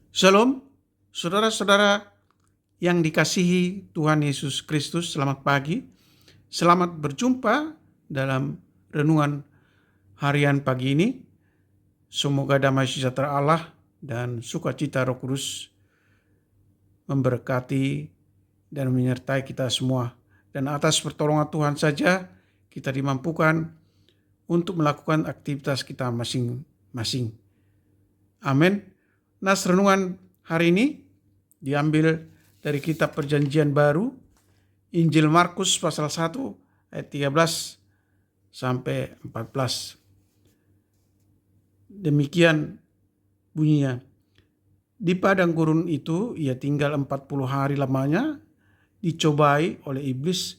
Shalom, saudara-saudara yang dikasihi Tuhan Yesus Kristus, selamat pagi. Selamat berjumpa dalam renungan harian pagi ini. Semoga damai sejahtera Allah dan sukacita Roh Kudus memberkati dan menyertai kita semua. Dan atas pertolongan Tuhan saja kita dimampukan untuk melakukan aktivitas kita masing-masing. Amin. Nas renungan hari ini diambil dari kitab Perjanjian Baru, Injil Markus pasal 1 ayat 13 sampai 14. Demikian bunyinya. Di padang gurun itu ia tinggal 40 hari lamanya, dicobai oleh iblis.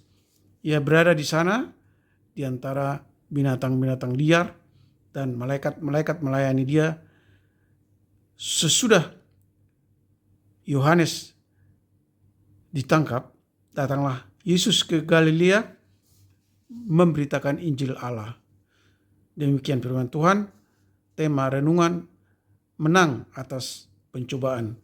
Ia berada di sana di antara binatang-binatang liar dan malaikat-malaikat melayani dia. Sesudah Yohanes ditangkap, datanglah Yesus ke Galilea memberitakan Injil Allah. Demikian firman Tuhan. Tema renungan, menang atas pencobaan.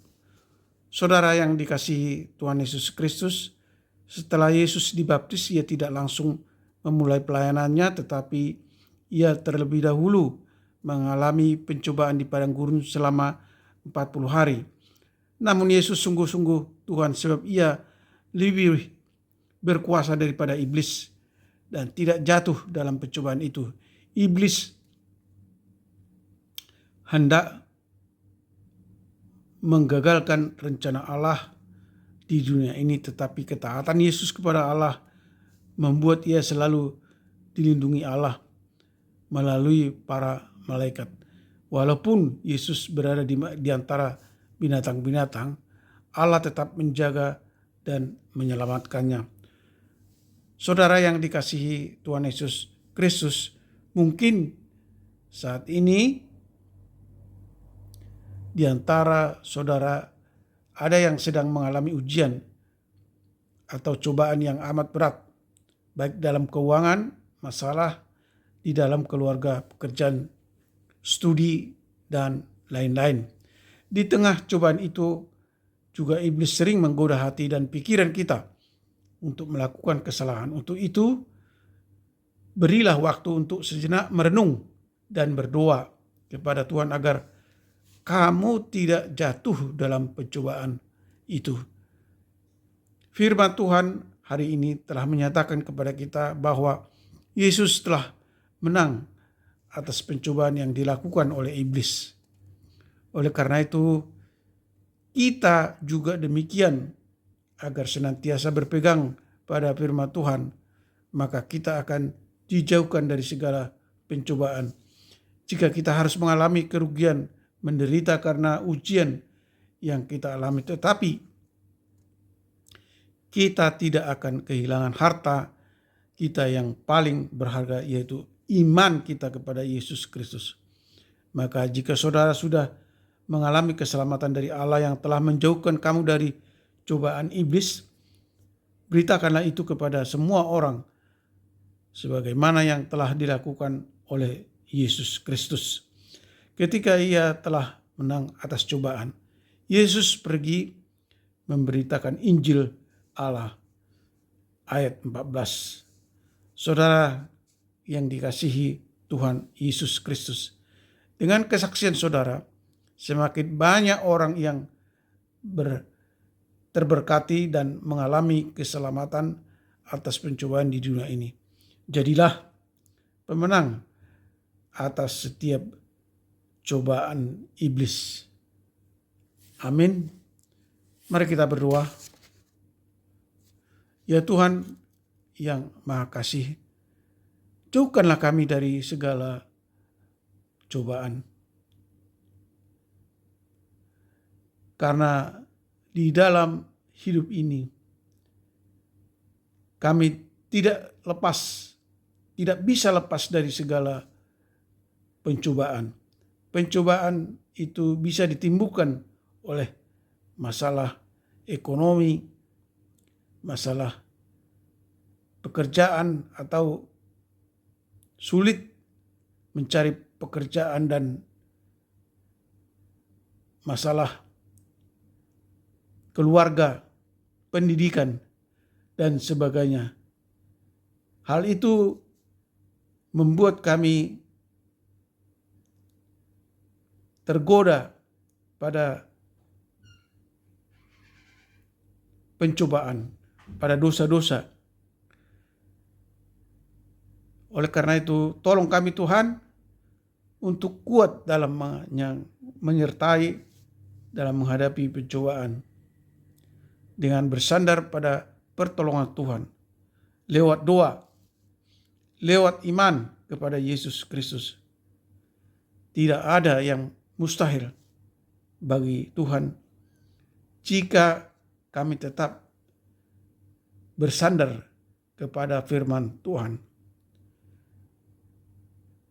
Saudara yang dikasihi Tuhan Yesus Kristus, setelah Yesus dibaptis, ia tidak langsung memulai pelayanannya, tetapi ia terlebih dahulu mengalami pencobaan di padang gurun selama 40 hari. Namun Yesus sungguh-sungguh Tuhan, sebab ia lebih berkuasa daripada iblis dan tidak jatuh dalam pencobaan itu. Iblis hendak menggagalkan rencana Allah di dunia ini, tetapi ketaatan Yesus kepada Allah membuat ia selalu dilindungi Allah melalui para malaikat. Walaupun Yesus berada di antara binatang-binatang, Allah tetap menjaga dan menyelamatkannya. Saudara yang dikasihi Tuhan Yesus Kristus, mungkin saat ini di antara saudara ada yang sedang mengalami ujian atau cobaan yang amat berat, baik dalam keuangan, masalah di dalam keluarga, pekerjaan, studi, dan lain-lain. Di tengah cobaan itu juga iblis sering menggoda hati dan pikiran kita untuk melakukan kesalahan. Untuk itu, berilah waktu untuk sejenak merenung dan berdoa kepada Tuhan agar kamu tidak jatuh dalam pencobaan itu. Firman Tuhan hari ini telah menyatakan kepada kita bahwa Yesus telah menang atas pencobaan yang dilakukan oleh iblis. Oleh karena itu, kita juga demikian, agar senantiasa berpegang pada firman Tuhan, maka kita akan dijauhkan dari segala pencobaan. Jika kita harus mengalami kerugian, menderita karena ujian yang kita alami, tetapi kita tidak akan kehilangan harta kita yang paling berharga, yaitu iman kita kepada Yesus Kristus. Maka jika saudara sudah mengalami keselamatan dari Allah yang telah menjauhkan kamu dari cobaan iblis, beritakanlah itu kepada semua orang sebagaimana yang telah dilakukan oleh Yesus Kristus. Ketika ia telah menang atas cobaan, Yesus pergi memberitakan Injil Allah. Ayat 14. Saudara yang dikasihi Tuhan Yesus Kristus, dengan kesaksian saudara, semakin banyak orang yang terberkati dan mengalami keselamatan atas pencobaan di dunia ini. Jadilah pemenang atas setiap cobaan iblis. Amin. Mari kita berdoa. Ya Tuhan yang Maha Kasih, jauhkanlah kami dari segala cobaan. Karena di dalam hidup ini kami tidak bisa lepas dari segala pencobaan. Pencobaan itu bisa ditimbulkan oleh masalah ekonomi, masalah pekerjaan atau sulit mencari pekerjaan, dan masalah keluarga, pendidikan, dan sebagainya. Hal itu membuat kami tergoda pada pencobaan, pada dosa-dosa. Oleh karena itu, tolong kami Tuhan untuk kuat dalam menyertai dalam menghadapi pencobaan dengan bersandar pada pertolongan Tuhan lewat doa, lewat iman kepada Yesus Kristus. Tidak ada yang mustahil bagi Tuhan jika kami tetap bersandar kepada firman Tuhan.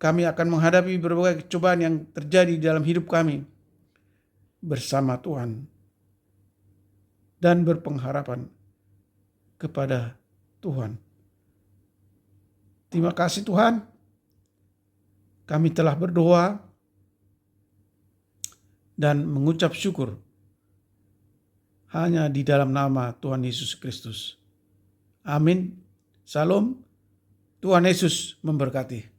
Kami akan menghadapi berbagai cobaan yang terjadi dalam hidup kami bersama Tuhan dan berpengharapan kepada Tuhan. Terima kasih Tuhan, kami telah berdoa dan mengucap syukur hanya di dalam nama Tuhan Yesus Kristus. Amin. Salam. Tuhan Yesus memberkati.